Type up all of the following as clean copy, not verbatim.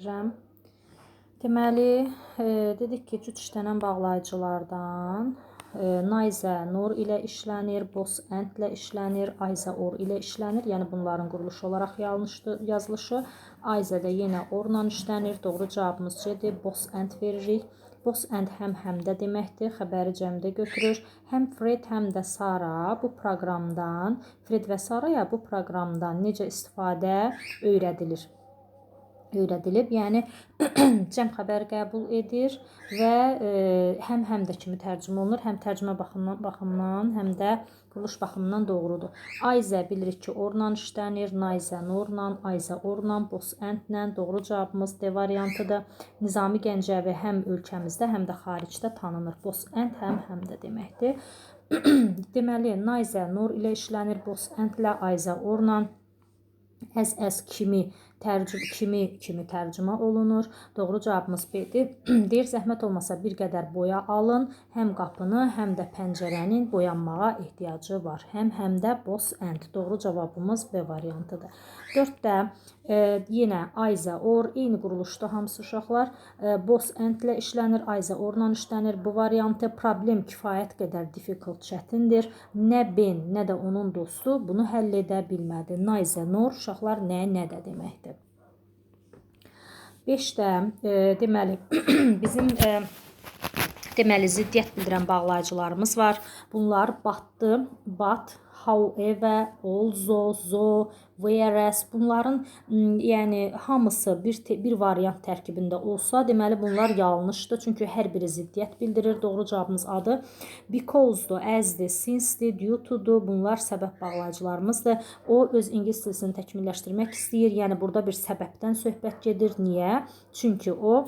Deməli, dedik ki, cüt işlənən bağlayıcılardan Naize Nor ilə işlənir, Boss End ilə işlənir, Aize Or ilə işlənir. Yəni bunların quruluşu olaraq yazılışı. Aize-də yenə Orla işlənir. Doğru cavabımız C-dir. Boss End veririk. Boss End həm həmdə deməkdir. Xəbəri cəmdə götürür. Həm Fred, həm də Sara bu proqramdan, Fred və Saraya bu proqramdan necə istifadə öyrədilib. Yəni cəm xəbər qəbul edir və həm də kimi tərcümə olunur. Həm tərcümə baxımından, həm də quruluş baxımından doğrudur. Aize bilirik ki, Orla işlənir, Naize Norla, Aize Orla, Boss Endlə. Doğru cavabımız D variantıdır. Nizami Gəncəvi həm ölkəmizdə, həm də xaricdə tanınır. Boss End həm də deməkdir. Deməli, Naize Nor ilə işlənir, Boss End ilə, Aize Orla. Əz kimi tərcümə olunur. Doğru cavabımız B-dir. Deyir, zəhmət olmasa bir qədər boya alın. Həm qapını, həm də pəncərənin boyanmağa ehtiyacı var. Həm də Boss End. Doğru cavabımız B variantıdır. 4-də yenə Aize Or, eyni quruluşda hamısı uşaqlar. Boss End ilə işlənir, Aize Orla işlənir. Bu variantı problem kifayət qədər difficult, çətindir. Nə Ben, nə də onun dostu bunu həll edə bilmədi. Naize Nor, uşaqlar nə də deməkdir. 5-də deməli bizim ziddiyyət bildirən bağlayıcılarımız var. Bunlar batdı, bat, however, also, zo, whereas. Bunların yəni hamısı bir variant tərkibində olsa, deməli bunlar yanlışdır. Çünki hər biri ziddiyyət bildirir. Doğru cavabımız adı because'dur, as'dir, since'dir, due to'dur. Bunlar səbəb bağlayıcılarımızdır. O öz ingilis dilini təkmilləşdirmək istəyir. Yəni burada bir səbəbdən söhbət gedir. Niyə? Çünki o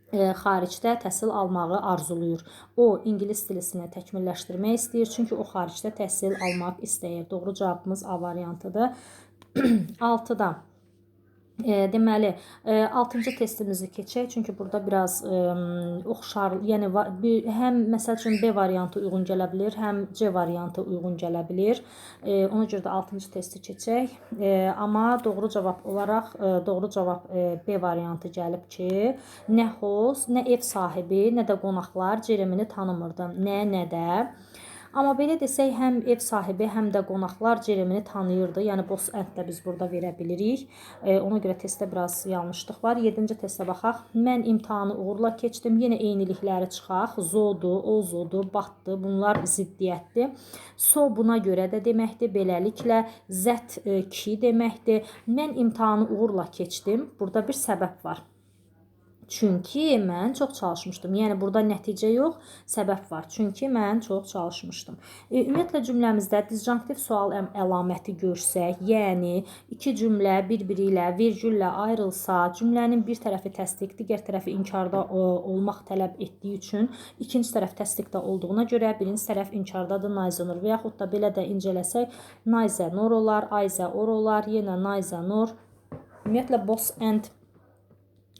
xaricdə təhsil almağı arzuluyur. O ingilis dilisini təkmilləşdirmək istəyir. Çünki o xaricdə təhsil almaq istəyir. Doğru cavabımız A variantıdır. 6-da deməli 6-cı testimizi keçək. Çünki burada biraz oxşar, yəni həm məsəl üçün B variantı uyğun gələ bilər, həm C variantı uyğun gələ bilər. Ona görə də 6-cı testi keçək. Amma doğru cavab olaraq doğru cavab B variantı gəlib ki, nə host, nə ev sahibi, nə də qonaqlar Jeremini tanımırdı. Nə də. Amma belə desək, həm ev sahibi, həm də qonaqlar Jeremini tanıyırdı. Yəni Boss End-də biz burada verə bilirik. Ona görə testdə biraz yanlışlıq var. 7-ci testə baxaq. Mən imtahanı uğurla keçdim. Yenə eynilikləri çıxaq. Zodur, ozodur, batdı. Bunlar ziddiyyətdir. So buna görə də deməkdir. Beləliklə zət ki deməkdir. Mən imtahanı uğurla keçdim. Burada bir səbəb var. Çünki mən çox çalışmışdım. Yəni burada nəticə yox, səbəb var. Çünki mən çox çalışmışdım. Ümumiyyətlə cümləmizdə disjunktiv sual əlaməti görsək, yəni iki cümlə bir-biri ilə virgüllə ayrılsa, cümlənin bir tərəfi təsdiq, digər tərəfi inkarda olmaq tələb etdiyi üçün ikinci tərəf təsdiqdə olduğuna görə birinci tərəf inkardadır, Naize Nor. Və yaxud da belə də incələsək, Naize Nor olar, Aize Or olar, yenə Naize Nor. Ümumiyyətlə Boss End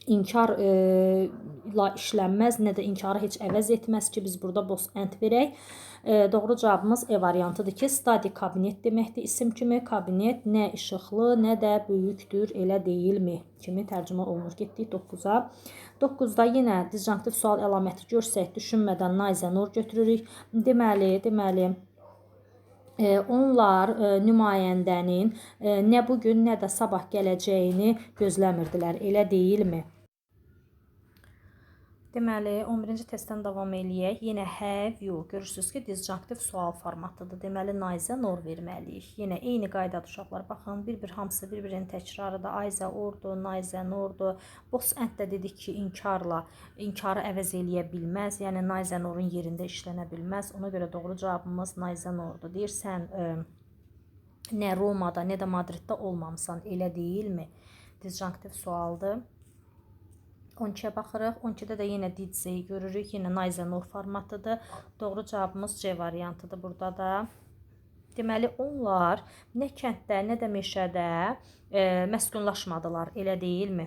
inkar ilə işlənməz, nə də inkarı heç əvəz etməz ki, biz burada Boss End verək. Doğru cavabımız E variantıdır ki, study kabinet deməkdir isim kimi. Kabinet nə işıqlı, nə də böyükdür, elə deyilmi kimi tərcümə olunur. Getdik 9-a. 9-da yenə disjunktiv sual əlaməti görsək, düşünmədən Naize Nor götürürük. Deməli, onlar nümayəndənin nə bugün, nə də sabah gələcəyini gözləmirdilər, elə deyilmi? Deməli, 11-ci testdən davam eləyək. Yenə have, yox. Görürsünüz ki, disjunktiv sual formatıdır. Deməli, Naize Nor verməliyik. Yenə eyni qaydadır uşaqlar. Baxın, hamısı bir-birinin təkrarıdır. Aize Ordur, Naize Nordur. Boss End də dedik ki, inkarı əvəz eləyə bilməz. Yəni, Naize Norun yerində işlənə bilməz. Ona görə doğru cavabımız Naize Nordur. Deyir, sən nə Romada, nə də Madriddə olmamısan, elə deyilmi? Disjunktiv sualdır. 12-yə baxırıq. 12-də də yenə did say görürük. Yenə Naize Nor formatıdır. Doğru cavabımız C variantıdır burada da. Deməli, onlar nə kənddə, nə də meşədə məskunlaşmadılar, elə deyilmi?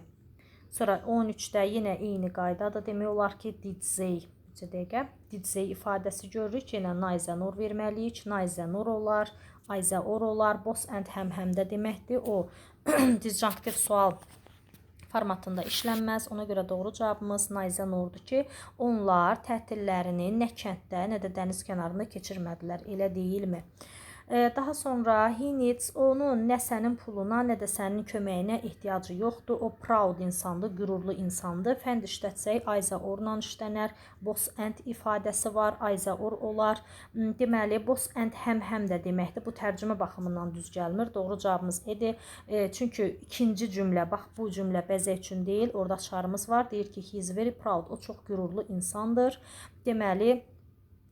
Sonra 13-də yenə eyni qaydadır. Demək olar ki, did say. Did say ifadəsi görürük. Yenə Naize Nor verməliyik. Naize Nor olar, Aize Or olar. Boss End həm də deməkdir. O disjunktiv sual formatında işlənməz. Ona görə doğru cavabımız Nayza Nurdur ki, onlar tətillərini nə kənddə, nə də dəniz kənarında keçirmədilər. Elə deyilmi? Daha sonra he needs, onun nə sənin puluna, nə də sənin köməyinə ehtiyacı yoxdur. O proud insandır, qürurlu insandır. Fənd işlətsək Ayza orla işlənər. Boss and ifadəsi var. Ayza or olar. Deməli, boss and həm də deməkdir. Bu tərcümə baxımından düz gəlmir. Doğru cavabımız edir. Çünki ikinci cümlə, bax bu cümlə bəzək üçün deyil. Orada açarımız var. Deyir ki, he is very proud. O çox qürurlu insandır. Deməli,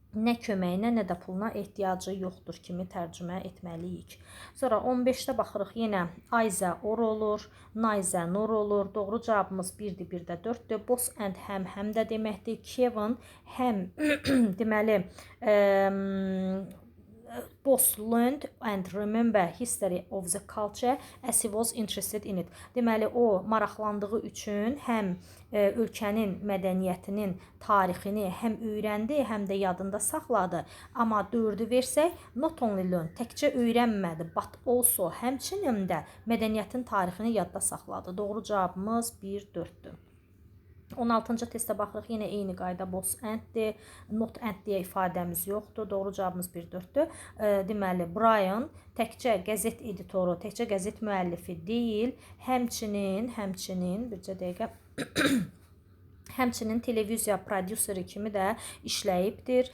nə köməyinə, nə də puluna ehtiyacı yoxdur kimi tərcümə etməliyik. Sonra 15-də baxırıq, yenə Ayza or olur, Nayza nur olur. Doğru cavabımız 1-dir, 1-də 4-dür. Boss and həm də deməkdir. Kevin həm deməli Boss learned and remember history of the culture as he was interested in it. Deməli, o maraqlandığı üçün həm ölkənin mədəniyyətinin tarixini həm öyrəndi, həm də yadında saxladı. Amma 4-ü versək, not only learn, təkcə öyrənmədi, but also həmçinin də mədəniyyətin tarixini yadda saxladı. Doğru cavabımız 1-4-dür. 16-cı testə baxırıq, yenə eyni qayda boss and-dir, not and deyə ifadəmiz yoxdur. Doğru cavabımız 1-4-dür. Deməli, Brian təkcə qəzet editoru, təkcə qəzet müəllifi deyil, həmçinin bircə dəqiqə həmçinin televiziya prodüseri kimi də işləyibdir.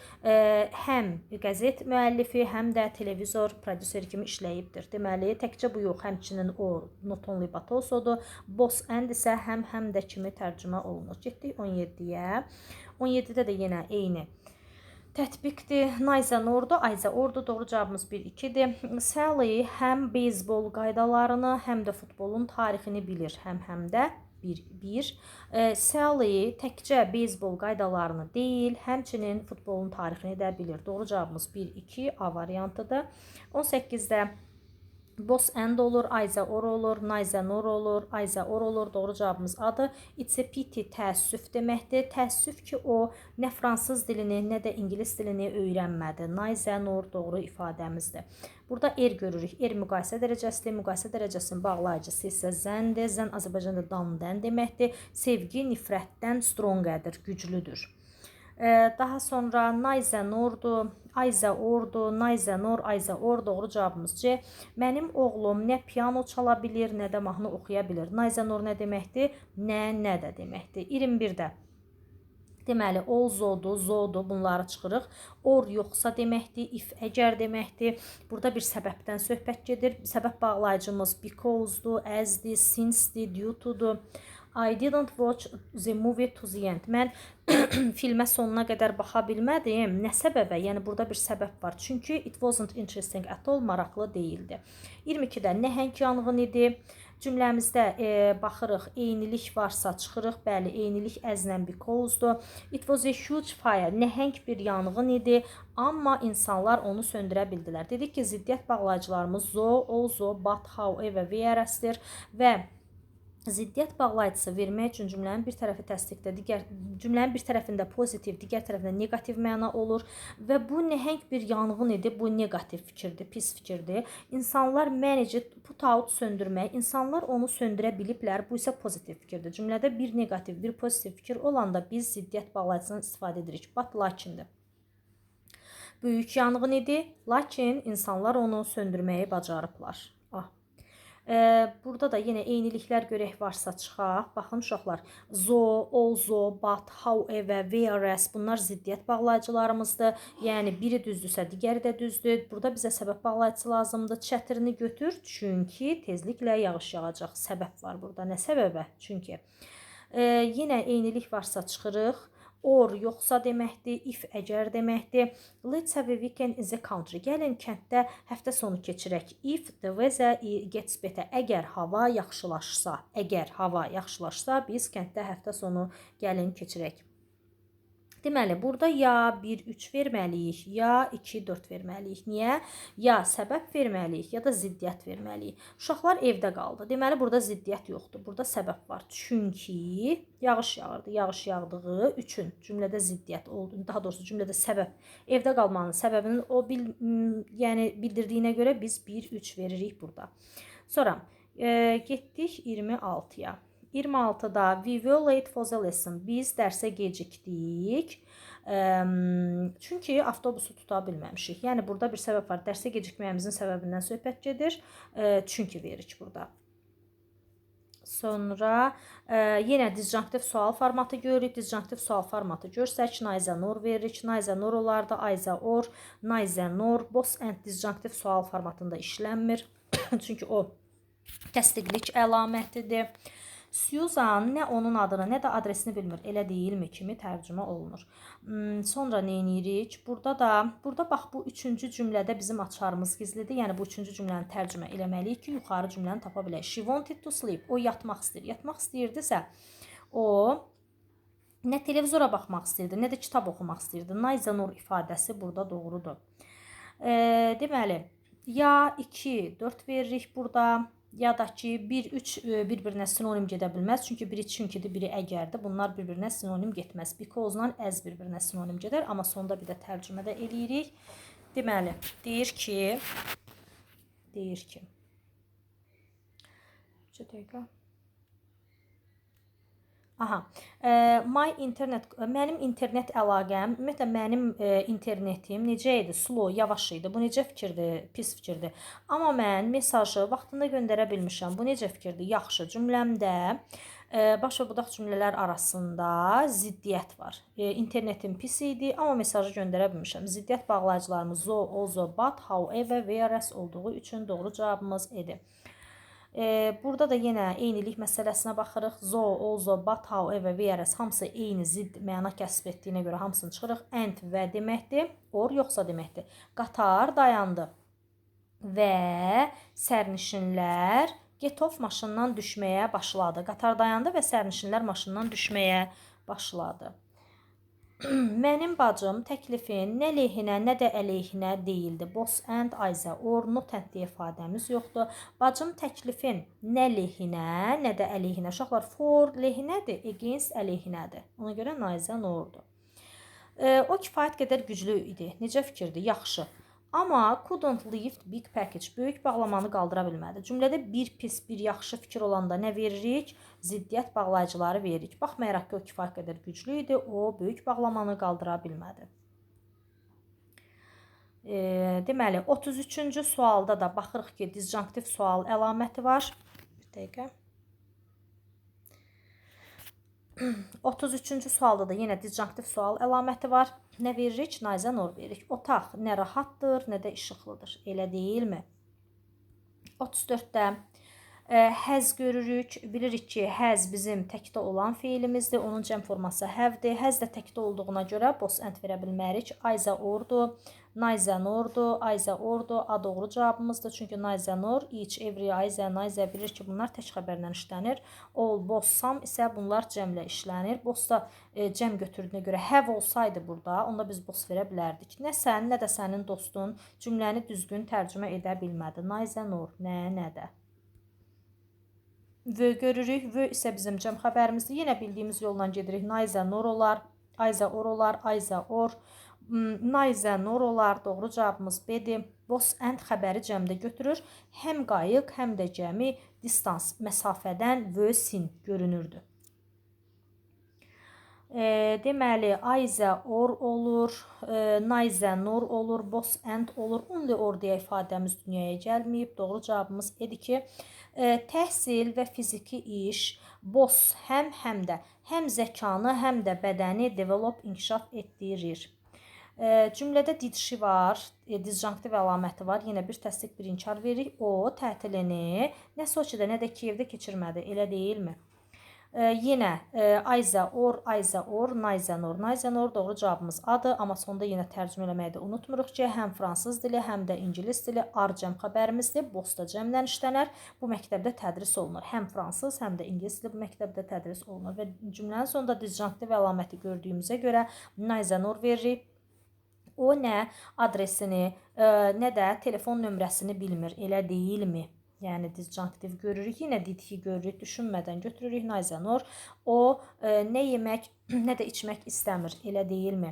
Həm qəzet müəllifi, həm də televizor prodüseri kimi işləyibdir. Deməli, təkcə bu yox, həmçinin o not only but also-dur. Boss and isə həm də kimi tərcümə olunur. Getdik 17-yə. 17-də də yenə eyni tətbiqdir. Nayza ordu, Ayza ordu. Doğru cavabımız 1-2-dir. Sally həm beyzbol qaydalarını, həm də futbolun tarixini bilir. Həm də 1. Sally təkcə beyzbol qaydalarını deyil, həmçinin futbolun tarixini də bilir. Doğru cavabımız 1-2 A variantıdır. 18-də boss and olur, Ayza or olur, Nayza nur olur, Ayza or olur. Doğru cavabımız Adır. It's a pity, təəssüf deməkdir. Təəssüf ki, o nə fransız dilini, nə də ingilis dilini öyrənmədi. Nayza nur doğru ifadəmizdir. Burada görürük. Müqayisə dərəcəsidir. Müqayisə dərəcəsinin bağlayıcısı isə zəndir. Zən Azərbaycanda damdən deməkdir. Sevgi nifrətdən strongerdir, güclüdür. Daha sonra Nayza nurdu, Ayza ordu, Nayza nur, Ayza or. Doğru cavabımız C. Mənim oğlum nə piano çala bilir, nə də mahnı oxuya bilir. Nayza nur nə deməkdir? Nə də deməkdir. 21-də deməli, ol, zodu, bunları çıxırıq. Or yoxsa deməkdir, if əgər deməkdir. Burada bir səbəbdən söhbət gedir. Səbəb bağlayıcımız because'dur, as'dir, since'dir, due to'dur. I didn't watch the movie to the end. Mən filmə sonuna qədər baxa bilmədim. Nə səbəbə? Yəni burada bir səbəb var. Çünki it wasn't interesting at all, maraqlı deyildi. 22-də nəhəng yanğın idi. Cümləmizdə baxırıq, eynilik varsa çıxırıq. Bəli, eynilik əzlə because'dur. It was a huge fire. Nəhəng bir yanğın idi, amma insanlar onu söndürə bildilər. Dedik ki, ziddiyyət bağlayıcılarımız zo, also, but, however, whereas'dir və ziddiyyət bağlayıcısı vermək üçün cümlənin bir tərəfi təsdiqdə, cümlənin bir tərəfində pozitiv, digər tərəfində negativ məna olur və bu nəhəng bir yanğın idi, bu negativ fikirdir, pis fikirdir. İnsanlar manage put out söndürmək, insanlar onu söndürə biliblər, bu isə pozitiv fikirdir. Cümlədə bir negativ, bir pozitiv fikir olanda biz ziddiyyət bağlayıcısından istifadə edirik, but lakindir. Böyük yanğın idi, lakin insanlar onu söndürməyi bacarıblar. Burada da yenə eyniliklər görək varsa çıxaq. Baxın uşaqlar, zo, also, but, however, whereas bunlar ziddiyyət bağlayıcılarımızdır. Yəni biri düzdürsə digəri də düzdür. Burada bizə səbəb bağlayıcısı lazımdır. Çətirini götür, çünki tezliklə yağış yağacaq. Səbəb var burada. Nə səbəbə? Çünki yenə eynilik varsa çıxırıq. Or yoxsa deməkdir, if əgər deməkdir. Let's have a weekend in the country. Gəlin kənddə həftə sonu keçirək. If the weather gets better. Əgər hava yaxşılaşsa, biz kənddə həftə sonu gəlin keçirək. Deməli, burada ya 1-3 verməliyik, ya 2-4 verməliyik. Niyə? Ya səbəb verməliyik, ya da ziddiyyət verməliyik. Uşaqlar evdə qaldı. Deməli, burada ziddiyyət yoxdur. Burada səbəb var. Çünki yağış yağırdı. Yağış yağdığı üçün cümlədə ziddiyyət oldu. Daha doğrusu cümlədə səbəb. Evdə qalmanın səbəbinin o bildirdiyinə görə biz 1-3 veririk burada. Sonra getdik 26-ya. 26-da we were late for the lesson. Biz dərsə gecikdik. Çünki avtobusu tuta bilməmişik. Yəni burada bir səbəb var. Dərsə gecikməyimizin səbəbindən söhbət gedir. Çünki veririk burada. Sonra yenə disjunktiv sual formatı görürük. Disjunktiv sual formatı görsək, neither nor veririk. Neither nor olardı, either or, neither nor. Both and disjunktiv sual formatında işlənmir. Çünki o təsdiqlik əlamətidir. Susan nə onun adını, nə də adresini bilmir. Elə deyilmi kimi tərcümə olunur. Sonra nə edirik? Burada bax bu üçüncü cümlədə bizim açarımız gizlidir. Yəni bu üçüncü cümləni tərcümə eləməliyik ki, yuxarı cümləni tapa bilək. She wanted to sleep. O yatmaq istəyir. Yatmaq istəyirdisə, o nə televizora baxmaq istəyirdi, nə də kitab oxumaq istəyirdi. Neither nor ifadəsi burada doğrudur. Deməli, ya 2, 4 veririk burada. Ya da ki 1, 3 bir-birinə sinonim gedə bilməz. Çünki biri çünkidir, biri əgərdir. Bunlar bir-birinə sinonim getməz. Because-la as bir-birinə sinonim gedər. Amma sonda bir də tərcümə də eləyirik. Deməli, deyir ki mənim internet əlaqəm, ümumiyyətlə mənim internetim necə idi? Slow, yavaş idi. Bu necə fikirdir? Pis fikirdir. Amma mən mesajı vaxtında göndərə bilmişəm. Bu necə fikirdir? Yaxşı. Cümləmdə baş və budaq cümlələr arasında ziddiyyət var. İnternetim pis idi, amma mesajı göndərə bilmişəm. Ziddiyyət bağlayıcılarımız zo, also, but, however, whereas olduğu üçün doğru cavabımız edir. Burada da yenə eynilik məsələsinə baxırıq. Zo, also, but, however, whereas hamısı eyni zidd məna kəsb etdiyinə görə hamısını çıxırıq. And və deməkdir, or yoxsa deməkdir. Qatar dayandı və sərnişinlər get off maşından düşməyə başladı. Qatar dayandı və sərnişinlər maşından düşməyə başladı. Mənim bacım təklifin nə lehinə, nə də əleyhinə deyildi. Both and, either or, not and deyə ifadəmiz yoxdur. Bacım təklifin nə lehinə, nə də əleyhinə. Uşaqlar, for lehinədir, against əleyhinədir. Ona görə neither nordur. O kifayət qədər güclü idi. Necə fikirdir? Yaxşı. Amma couldn't lift big package. Böyük bağlamanı qaldıra bilmədi. Cümlədə bir pis, bir yaxşı fikir olanda nə veririk? Ziddiyyət bağlayıcıları veririk. Baxmayaraq ki, o kifayət qədər güclü idi, o böyük bağlamanı qaldıra bilmədi. Deməli, 33-cü sualda da baxırıq ki, disjunktiv sual əlaməti var. Bir dəqiqə. 33-cü sualda da yenə disjunktiv sual əlaməti var. Nə veririk? Neither nor veririk. Otaq nə rahatdır, nə də işıqlıdır. Elə deyilmi? 34-də həz görürük. Bilirik ki, həz bizim təkdə olan feilimizdir. Onun cəm forması həvdir. Həz də təkdə olduğuna görə both and verə bilmərik. Either ordur, neither nordur, either ordur. A doğru cavabımızdır. Çünki neither nor, each, every, either, neither bilir ki, bunlar tək xəbərlə işlənir. All, both, some isə bunlar cəmlə işlənir. Both da cəm götürdüyünə görə have olsaydı burada, onda biz both verə bilərdik. Nə sən, nə də sənin dostun cümləni düzgün tərcümə edə bilmədi. Neither nor, nə də. V görürük. V isə bizim cəm xəbərimizdir. Yenə bildiyimiz yolla gedirik. Neither nor olar, either or olar, either or. Neither nor olar. Doğru cavabımız B-dir. Both and xəbəri cəmdə götürür. Həm qayıq, həm də gəmi distans, məsafədən V sin görünürdü. Deməli, either or olur, neither nor olur, both and olur. Only or deyə ifadəmiz dünyaya gəlməyib. Doğru cavabımız edir ki, təhsil və fiziki iş both həm də həm zəkanı, həm də bədəni develop, inkişaf etdirir. Cümlədə did she var, disjunktiv əlaməti var. Yenə bir təsdiq, bir inkar veririk. O tətilini nə Soçidə, nə də Kiyevdə keçirmədi. Elə deyilmi? Yenə either or, neither nor doğru cavabımız adır. Amma sonda yenə tərcümə eləməyi də unutmuruq ki, həm fransız dili, həm də ingilis dili ar-cəm xəbərimizdir. Both da cəmlə işlənər. Bu məktəbdə tədris olunur. Həm fransız, həm də ingilis dili bu məktəbdə tədris olunur. Və cümlənin sonunda disjunktiv əlaməti gördüyümüzə görə neither nor veririk. O nə adresini, nə də telefon nömrəsini bilmir. Elə deyilmi? Yəni disjunktiv görürük. Yenə did-hi görürük. Düşünmədən götürürük. Neither nor. O nə yemək, nə də içmək istəmir. Elə deyilmi?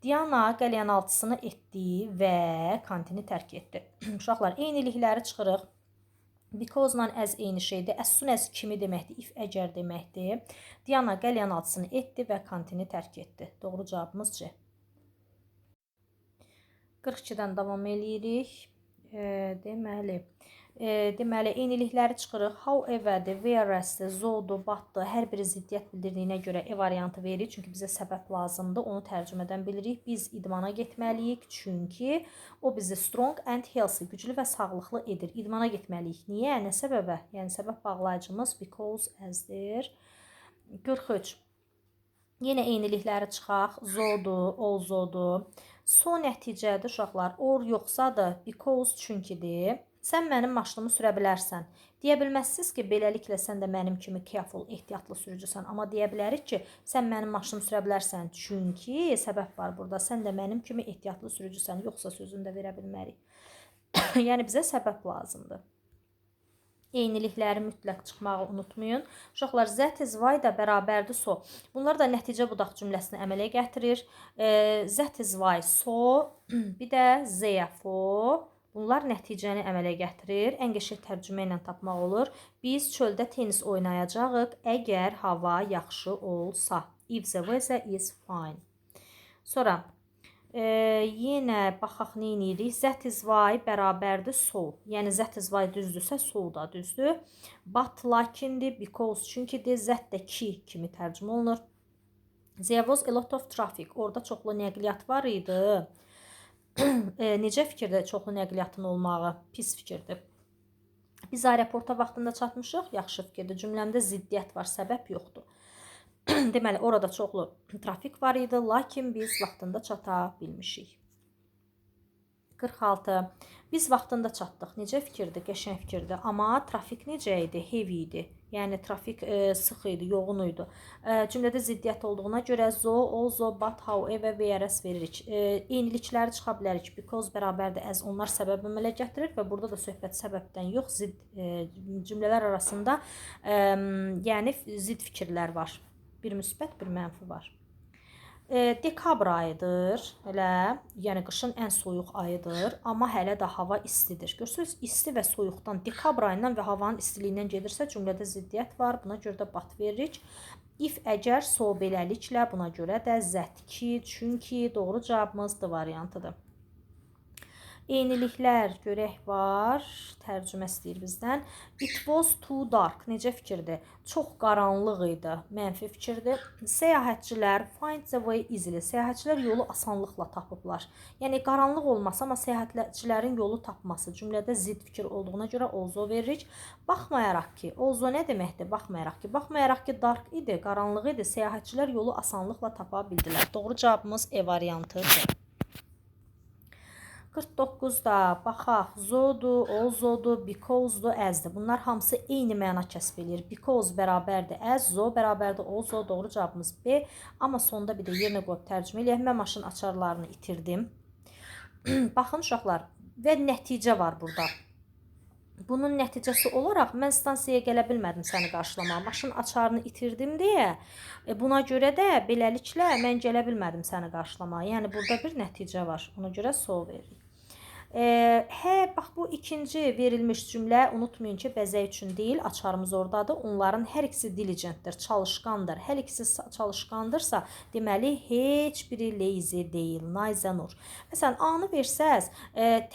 Diana qəlyanaltısını etdi və kantini tərk etdi. Uşaqlar, eynilikləri çıxırıq. Because-la as eyni şeydir. As soon as kimi deməkdir? If əgər deməkdir. Diana qəlyanaltısını etdi və kantini tərk etdi. Doğru cavabımız C. 42-dən davam eləyirik. Deməli, eynilikləri çıxırıq. However-dir, whereas-dir, zo-dur, but-dır. Hər biri ziddiyyət bildirdiyinə görə E variantı veririk. Çünki bizə səbəb lazımdır. Onu tərcümədən bilirik. Biz idmana getməliyik. Çünki o bizi strong and healthy, güclü və sağlıqlı edir. İdmana getməliyik. Niyə? Nə səbəbə? Yəni, səbəb bağlayıcımız because as-dir. 43. Yenə eynilikləri çıxaq. Zo-dur, also-dur. So nəticədir uşaqlar. Or yoxsadır, because çünkidir. Sən mənim maşınımı sürə bilərsən. Deyə bilməzsiniz ki, beləliklə sən də mənim kimi careful, ehtiyatlı sürücüsən. Amma deyə bilərik ki, sən mənim maşınımı sürə bilərsən. Çünki səbəb var burada. Sən də mənim kimi ehtiyatlı sürücüsən. Yoxsa sözünü də verə bilmərik. Yəni bizə səbəb lazımdır. Eynilikləri mütləq çıxmağı unutmayın. Uşaqlar, that is why da bərabərdir so. Bunlar da nəticə budaq cümləsini əmələ gətirir. That is why so, bir də therefore. Bunlar nəticəni əmələ gətirir. Ən qəşəng tərcümə ilə tapmaq olur. Biz çöldə tenis oynayacağıq əgər hava yaxşı olsa. If the weather is fine. Sonra yenə baxaq nə edirik. That is why bərabərdir so. Yəni that is why düzdürsə so da düzdür. But lakindir, because çünkidir, that də ki kimi tərcümə olunur. There was a lot of traffic. Orada çoxlu nəqliyyat var idi. Necə fikirdir çoxlu nəqliyyatın olmağı? Pis fikirdir. Biz aeroporta vaxtında çatmışıq, yaxşı fikirdir. Cümləmdə ziddiyyət var, səbəb yoxdur. Deməli, orada çoxlu trafik var idi, lakin biz vaxtında çata bilmişik. 46. Biz vaxtında çatdıq. Necə fikirdir? Qəşəng fikirdir. Amma trafik necə idi? Heavy idi. Yəni trafik sıx idi, yoğun idi. Cümlədə ziddiyyət olduğuna görə zo, also, but, however, whereas veririk. Eynilikləri çıxa bilərik. Because bərabərdir as, onlar səbəb əmələ gətirir və burada da söhbət səbəbdən yox, cümlələr arasında yəni zid fikirlər var. Bir müsbət, bir mənfi var. Dekabr ayıdır, yəni qışın ən soyuq ayıdır, amma hələ də hava istidir. Görürsünüz, isti və soyuqdan, dekabr ayından və havanın istiliyindən gedirsə, cümlədə ziddiyyət var, buna görə də bat veririk. If, əgər, so, beləliklə, buna görə də zət, ki, çünki, doğru cavabımız D variantıdır. Eyniliklər görək var, tərcümə istəyir bizdən. It was too dark, necə fikirdir? Çox qaranlıq idi, mənfi fikirdir. Səyahətçilər find the way easily, səyahətçilər yolu asanlıqla tapıblar. Yəni qaranlıq olmasa, amma səyahətçilərin yolu tapması cümlədə zid fikir olduğuna görə also veririk. Baxmayaraq ki, also nə deməkdir? Baxmayaraq ki, dark idi, qaranlıq idi, səyahətçilər yolu asanlıqla tapa bildilər. Doğru cavabımız E variantıdır. 49-da baxaq, zodur, olzodur, becausedur, asdır. Bunlar hamısı eyni məna kəsb edir. Because bərabərdir as, zo bərabərdir olzo, doğru cavabımız B. Amma sonda bir də yerinə qoyub tərcümə eləyək. Mən maşın açarlarını itirdim. Baxın uşaqlar, və nəticə var burada. Bunun nəticəsi olaraq mən stansiyaya gələ bilmədim səni qarşılamağa. Maşın açarını itirdim deyə. Buna görə də beləliklə mən gələ bilmədim səni qarşılamağa. Yəni burada bir nəticə var. Ona görə so veririk. Bax bu ikinci verilmiş cümlə unutmayın ki, bəzək üçün deyil, açarımız oradadır. Onların hər ikisi diligentdir, çalışqandır. Hər ikisi çalışqandırsa, deməli heç biri lazy deyil, neither nor. Məsələn, A-nı versəz,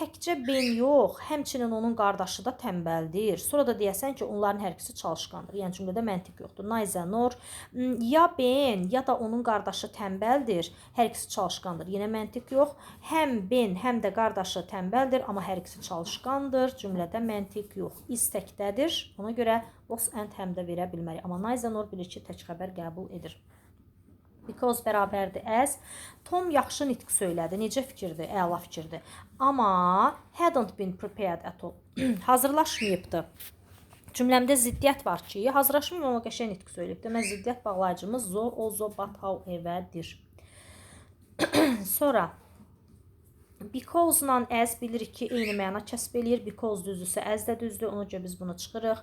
təkcə Ben yox, həmçinin onun qardaşı da tənbəldir. Sonra da deyəsən ki, onların hər ikisi çalışqandır. Yəni cümlədə məntiq yoxdur. Neither nor, ya Ben, ya da onun qardaşı tənbəldir, hər ikisi çalışqandır. Yenə məntiq yox. Həm Ben, həm də qardaşı tənbəldir. Amma hər ikisi çalışqandır. Cümlədə məntiq yox. İstəkdədir. Ona görə was and həm də verə bilmərik. Amma neither nor bilir ki, tək xəbər qəbul edir. Because bərabərdir as. Tom yaxşı nitq söylədi. Necə fikirdir? Əla fikirdir. Amma hadn't been prepared at all. Hazırlaşmayıbdı. Cümləmdə ziddiyyət var ki, hazırlaşmayıb amma qəşəng nitq söyləyib. Demək ziddiyyət bağlayıcımız zo, also, but, however'dir. Sonra Because-la as bilirik ki, eyni məna kəsb eləyir. Because düzdürsə, as da düzdür. Ona görə biz bunu çıxırıq.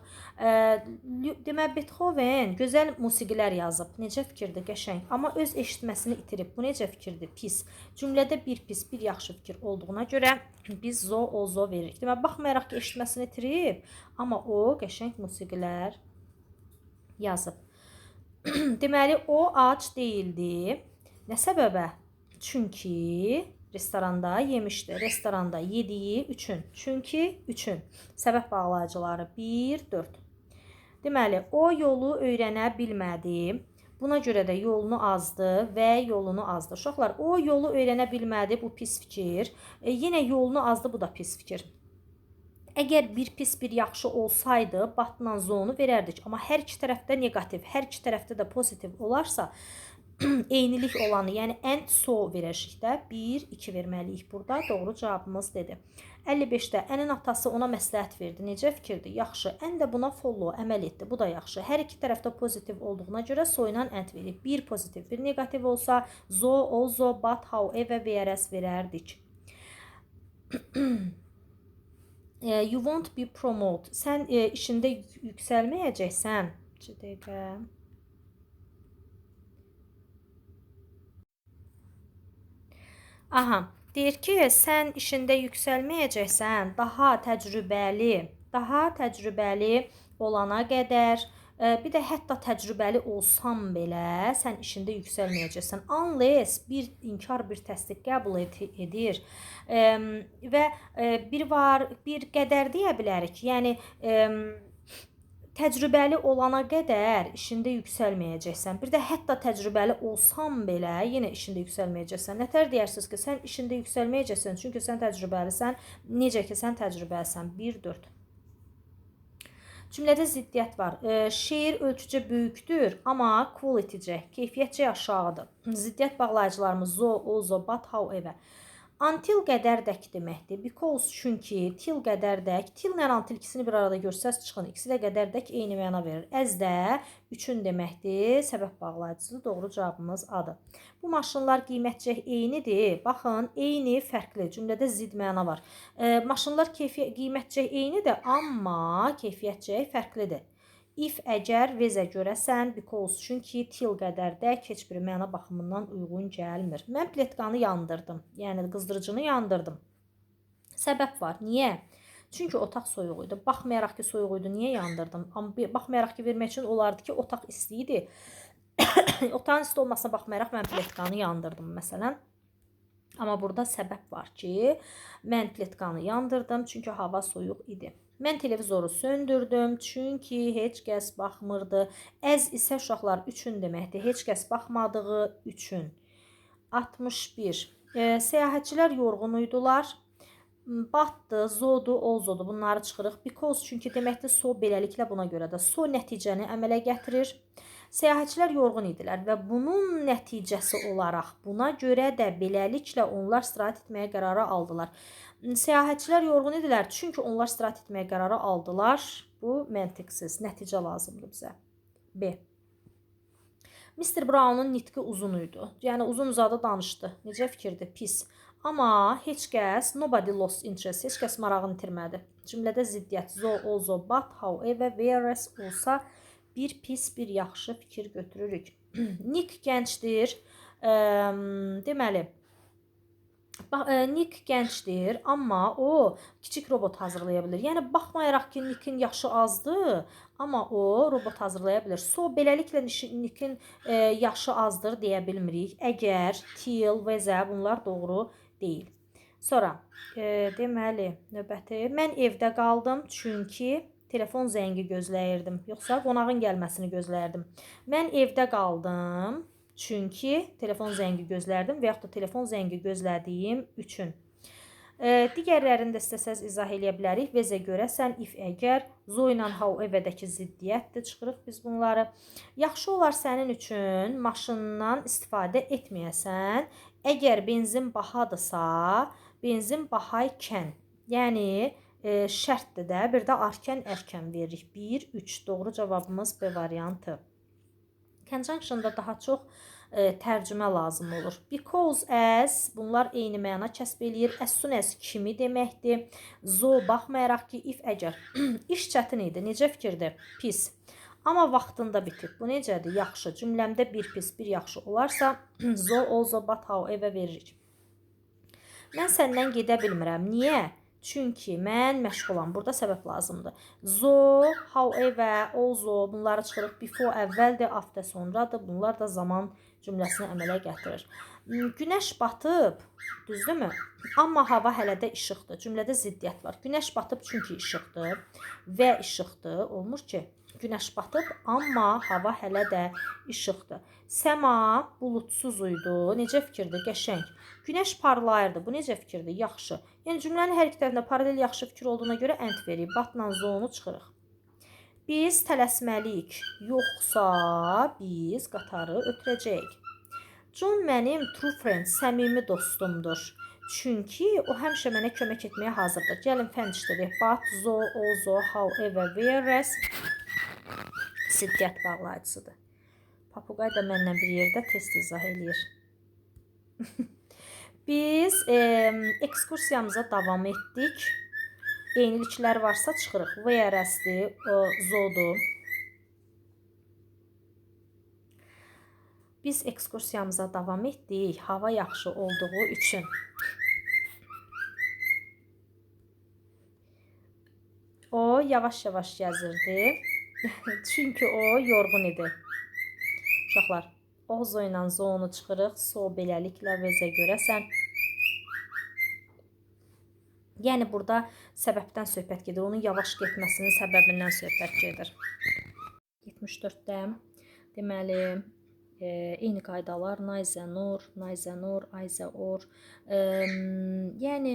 Demək, Beethoven gözəl musiqilər yazıb. Necə fikirdir, qəşəng. Amma öz eşitməsini itirib. Bu necə fikirdir? Pis. Cümlədə bir pis, bir yaxşı fikir olduğuna görə biz zo, o, zo veririk. Demək, baxmayaraq ki, eşitməsini itirib, amma o qəşəng musiqilər yazıb. Deməli, o ac deyildi. Nə səbəbə? Çünki restoranda yemişdi. Restoranda yediyi üçün. Çünki üçün. Səbəb bağlayıcıları 1, 4. Deməli, o yolu öyrənə bilmədi. Buna görə də yolunu azdı və yolunu azdı. Uşaqlar, o yolu öyrənə bilmədi. Bu pis fikir. Yenə yolunu azdı. Bu da pis fikir. Əgər bir pis, bir yaxşı olsaydı, batla zonu verərdik. Amma hər iki tərəfdə negativ, hər iki tərəfdə də pozitiv olarsa, eynilik olanı, yəni and so verəcəyik də. 1, 2 verməliyik burada. Doğru cavabımız dedi. 55-də ənin atası ona məsləhət verdi. Necə fikirdir? Yaxşı. Ən də buna follow, əməl etdi. Bu da yaxşı. Hər iki tərəfdə pozitiv olduğuna görə soyunan and verib. Bir pozitiv, bir negativ olsa zo, also, but, however, whereas verərdik. You won't be promoted. Sən işində yüksəlməyəcəksən. 2 dəqiqə. Aha, deyir ki, sən işində yüksəlməyəcəksən, daha təcrübəli olana qədər, bir də hətta təcrübəli olsan belə, sən işində yüksəlməyəcəksən. Unless bir inkar, bir təsdiq qəbul edir və bir qədər deyə bilərik. Yəni, təcrübəli olana qədər işində yüksəlməyəcəksən. Bir də hətta təcrübəli olsan belə yenə işində yüksəlməyəcəksən. Nətər deyərsiniz ki, sən işində yüksəlməyəcəksən, çünki sən təcrübəlisən. Necə ki, sən təcrübəlisən. 1, 4. Cümlədə ziddiyyət var. Şeir ölçücə böyükdür, amma qualitycə, keyfiyyətcə aşağıdır. Ziddiyyət bağlayıcılarımız zo, also, but, however. Until qədərdək deməkdir. Because çünki, till qədərdək. Till-lə until ikisini bir arada görsəz çıxın. İkisi də qədərdək eyni məna verir. As də üçün deməkdir. Səbəb bağlayıcısı doğru cavabımız adır. Bu maşınlar qiymətcək eynidir. Baxın, eyni fərqli. Cümlədə zid məna var. Maşınlar qiymətcək eynidir, amma keyfiyyətcək fərqlidir. If əgər, vezə görəsən, because çünki, till qədərdək heç bir məna baxımından uyğun gəlmir. Mən pletkanı yandırdım. Yəni qızdırıcını yandırdım. Səbəb var. Niyə? Çünki otaq soyuq idi. Baxmayaraq ki, soyuq idi, niyə yandırdım? Amma baxmayaraq ki, vermək üçün olardı ki, otaq isti idi. Otağın isti olmasına baxmayaraq mən pletkanı yandırdım məsələn. Amma burada səbəb var ki, mən pletkanı yandırdım çünki hava soyuq idi. Mən televizoru söndürdüm çünki heç kəs baxmırdı. As isə uşaqlar üçün deməkdir. Heç kəs baxmadığı üçün. 61. Səyahətçilər yorğun idilər. Batdı, zodu, olzodu. Bunları çıxırıq. Because çünki deməkdir so, beləliklə buna görə də so nəticəni əmələ gətirir. Səyahətçilər yorğun idilər və bunun nəticəsi olaraq buna görə də beləliklə onlar istirahət etməyə qərarı aldılar. Səyahətçilər yorğun idilər çünki onlar istirahət etməyə qərarı aldılar. Bu məntiqsiz, nəticə lazımdır bizə. B. Mr. Brown'un nitqi uzun idi. Yəni uzun-uzadı danışdı. Necə fikirdir? Pis. Amma heç kəs, nobody lost interest, heç kəs marağını itirmədi. Cümlədə ziddiyyət zo, also, but, however, whereas olsa bir pis, bir yaxşı fikir götürürük. Nick gəncdir. Deməli, Nick gəncdir, amma o kiçik robot hazırlaya bilir. Yəni baxmayaraq ki, Nick'in yaşı azdır, amma o robot hazırlaya bilir. So beləliklə Nick'in yaşı azdır deyə bilmirik. Əgər, till və zə bunlar doğru deyil. Sonra deməli növbəti mən evdə qaldım çünki telefon zəngi gözləyirdim. Yoxsa qonağın gəlməsini gözləyirdim. Mən evdə qaldım. Çünki telefon zəngi gözlərdim və yaxud da telefon zəngi gözlədiyim üçün. Digərlərini də istəsəz izah eləyə bilərik. Vezə görəsən, if əgər, zo ilə however-dəki ziddiyyətdir. Çıxırıq biz bunları. Yaxşı olar sənin üçün maşından istifadə etməyəsən. Əgər benzin bahadırsa, benzin bahaykən. Yəni, şərtdir də. Bir də arkən, ərkən veririk. 1, 3. Doğru cavabımız B variantı. Conjunctionda daha çox tərcümə lazım olur. Because as bunlar eyni məna kəsb eləyir. As soon as kimi deməkdir. Zo baxmayaraq ki, if əgər iş çətin idi. Necə fikirdir? Pis. Amma vaxtında bitib. Bu necədir? Yaxşı. Cümləmdə bir pis, bir yaxşı olarsa zo, also, but, however veririk. Mən səndən gedə bilmirəm. Niyə? Çünki mən məşğulam. Burada səbəb lazımdır. Zo, however, also bunları çıxırıq. Before əvvəldir, after sonradır. Bunlar da zaman cümləsini əmələ gətirir. Günəş batıb, düzdürmü? Amma hava hələ də işıqdır. Cümlədə ziddiyyət var. Günəş batıb çünki işıqdır və işıqdır. Olmur ki, günəş batıb, amma hava hələ də işıqdır. Səma bulutsuz idi. Necə fikirdir? Qəşəng. Günəş parlayırdı. Bu necə fikirdir? Yaxşı. Yəni cümlənin hər iki tərəfində paralel yaxşı fikir olduğuna görə and veririk. Batla zonu çıxırıq. Biz tələsməliyik. Yoxsa biz qatarı ötürəcəyik. John mənim true friend, səmimi dostumdur. Çünki o həmişə mənə kömək etməyə hazırdır. Gəlin fənd işlədik. But, zo, also, however, whereas ziddiyyət bağlayıcısıdır. Papuqay da mənlə bir yerdə test izah eləyir. Biz ekskursiyamıza davam etdik. Eyniliklər varsa çıxırıq. Whereas'dir, zodur. Biz ekskursiyamıza davam etdik. Hava yaxşı olduğu üçün. O yavaş-yavaş gəzirdi. Çünki o yorğun idi. Uşaqlar, ozo ilə zonu çıxırıq. So beləliklə vəzə görəsən. Yəni burada səbəbdən söhbət gedir. Onun yavaş getməsinin səbəbindən söhbət gedir. 74-də deməli eyni qaydalar neither nor, either or. Yəni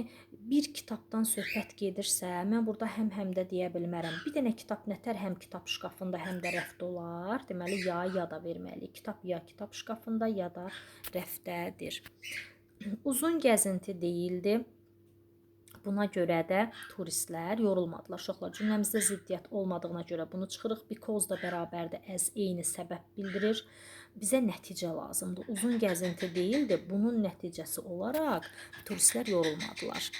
bir kitabdan söhbət gedirsə, mən burada həm də deyə bilmərəm. Bir dənə kitab nətər həm kitab şkafında, həm də rəfdə olar. Deməli ya da verməliyik. Kitab ya kitab şkafında, ya da rəfdədir. Uzun gəzinti deyildi. Buna görə də turistlər yorulmadılar. Uşaqlar, cümləmizdə ziddiyyət olmadığına görə bunu çıxırıq. Because da bərabərdir, as eyni səbəb bildirir. Bizə nəticə lazımdır. Uzun gəzinti deyildi. Bunun nəticəsi olaraq turistlər yorulmadılar.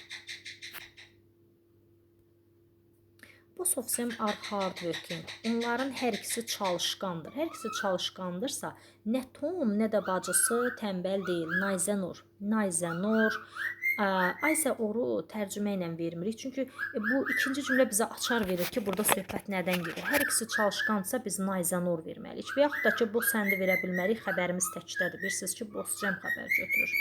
Both of them are hard working. Onların hər ikisi çalışqandır. Hər ikisi çalışqandırsa, nə Tom, nə də bacısı tənbəl deyil. Neither nor. Aysə oru tərcümə ilə vermirik. Çünki bu ikinci cümlə bizə açar verir ki, burada söhbət nədən gedir. Hər ikisi çalışqansa biz neither nor verməliyik. Və yaxud da ki, both and verə bilmərik. Xəbərimiz təkdədir. Bilirsiniz ki, both cəm xəbər götürür.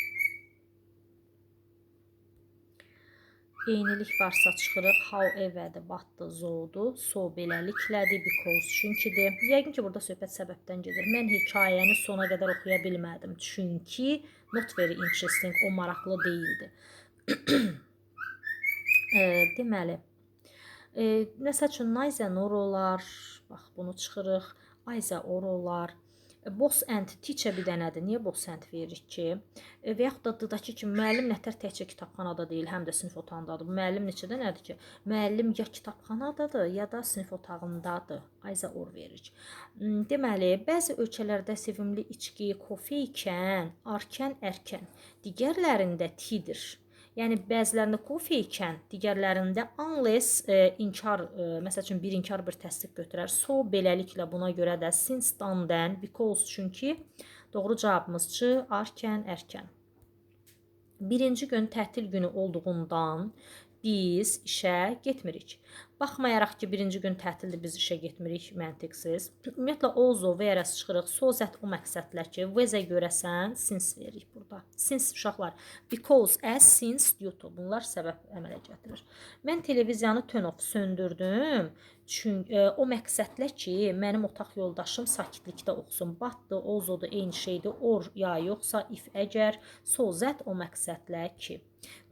Eynilik varsa çıxırıq. However-də, but-dır, zo-dur. So beləliklədir, because çünkidir. Yəqin ki, burada söhbət səbəbdən gedir. Mən hekayəni sona qədər oxuya bilmədim. Çünki not very interesting, o maraqlı deyildi. Deməli, nəsə üçün neither nor olar. Bax, bunu çıxırıq. Either or olar. Both and teacher bir dənədir. Niyə both and veririk ki? Və yaxud da dıdakı kimi müəllim nətər təkcə kitabxanada deyil, həm də sinif otağındadır. Bu müəllim neçədə nədir ki? Müəllim ya kitabxanadadır, ya da sinif otağındadır. Either or veririk. Deməli, bəzi ölkələrdə sevimli içki kofe ikən, arkən, ərkən. Digərlərində tidir. Yəni bəzilərində kofe ikən, digərlərində unless inkar, məsəl üçün bir inkar bir təsdiq götürər. So beləliklə buna görə də since dan, because çünki doğru cavabımız C, arkən, ərkən. Birinci gün tətil günü olduğundan biz işə getmirik. Baxmayaraq ki, birinci gün tətildir, biz işə getmirik, məntiqsiz. Ümumiyyətlə, also, whereas çıxırıq, so zət o məqsədlər ki, vəzə görəsən, since veririk burada. Since, uşaqlar, because, as, since, due to, bunlar səbəb əmələ gətirir. Mən televiziyanı turn off söndürdüm, çünki o məqsədlə ki, mənim otaq yoldaşım sakitlikdə oxusun. But-dır, also-dur, eyni şeydir, or, ya yoxsa, if, əgər, so zət o məqsədlə ki.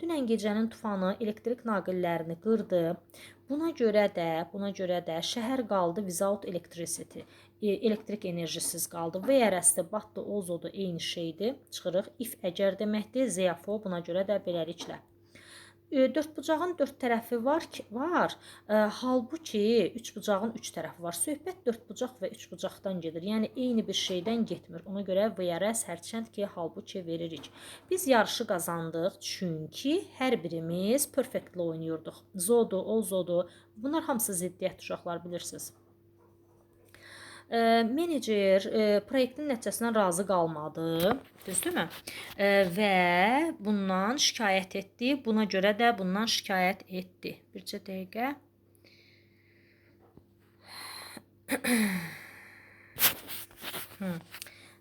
Dünən gecənin tufanı elektrik naqillərini qırdı. Buna görə də şəhər qaldı without electricity. Elektrik enerjisiz qaldı. Whereas-də, but-dır, also-dur, eyni şeydir. Çıxırıq. If əgər deməkdir, therefore, buna görə də beləliklə. Dörd bucağın dörd tərəfi var. Halbuki üç bucağın üç tərəfi var. Söhbət dörd bucaq və üç bucaqdan gedir. Yəni eyni bir şeydən getmir. Ona görə VRS hərçənd ki, halbuki veririk. Biz yarışı qazandıq çünki hər birimiz perfectly oynayırdıq. Zodu, olzodu. Bunlar hamısı ziddiyyət uşaqlar bilirsiniz. Menecer proyektin nəticəsindən razı qalmadı, düzdürmü? Və bundan şikayət etdi. Buna görə də bundan şikayət etdi. Bircə dəqiqə.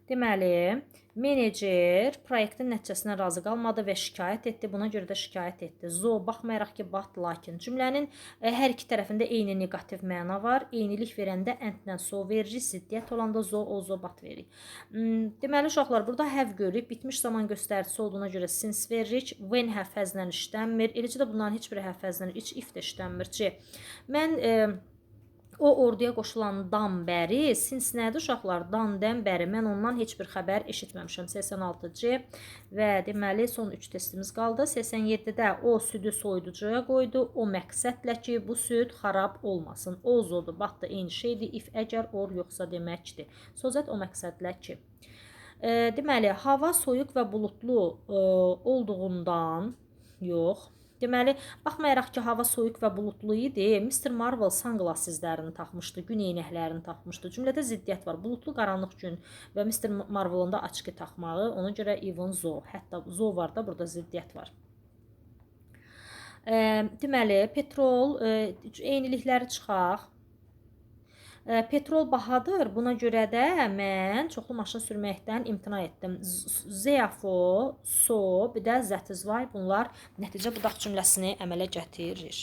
Deməli, menecer proyektin nəticəsindən razı qalmadı və şikayət etdi. Buna görə də şikayət etdi. Zo, baxmayaraq ki, bat, lakin cümlənin hər iki tərəfində eyni negativ məna var. Eynilik verəndə əndlə so veririk, ziddiyyət olanda zo, o, zo, bat veririk. Deməli, uşaqlar, burada have görürük. Bitmiş zaman göstəricisi olduğuna görə since veririk. When həfəzlə işlənmir. Eləcə də bunların heç biri həfəzlə, if də işlənmir. Mən o orduya qoşulandan bəri, since nədir uşaqlar? Dan-dən bəri mən ondan heç bir xəbər eşitməmişəm. 86C və deməli son 3 testimiz qaldı. 87-də o südü soyuducuya qoydu. O məqsədlə ki, bu süd xarab olmasın. O zodu, batdı eyni şeydir. If əgər or yoxsa deməkdir. Sözət o məqsədlə ki. Deməli, hava soyuq və buludlu olduğundan yox. Deməli, baxmayaraq ki, hava soyuq və buludlu idi, Mr. Marvel sunglasseslərini taxmışdı, gün eynəklərini taxmışdı. Cümlədə ziddiyyət var. Buludlu qaranlıq gün və Mr. Marvel'ın da açqı taxmağı, ona görə even zo, hətta zo var da, burada ziddiyyət var. Deməli, petrol, eynilikləri çıxaq. Petrol bahadır, buna görə də mən çoxlu maşın sürməkdən imtina etdim. Therefore, so, bir də that is why bunlar nəticə budaq cümləsini əmələ gətirir.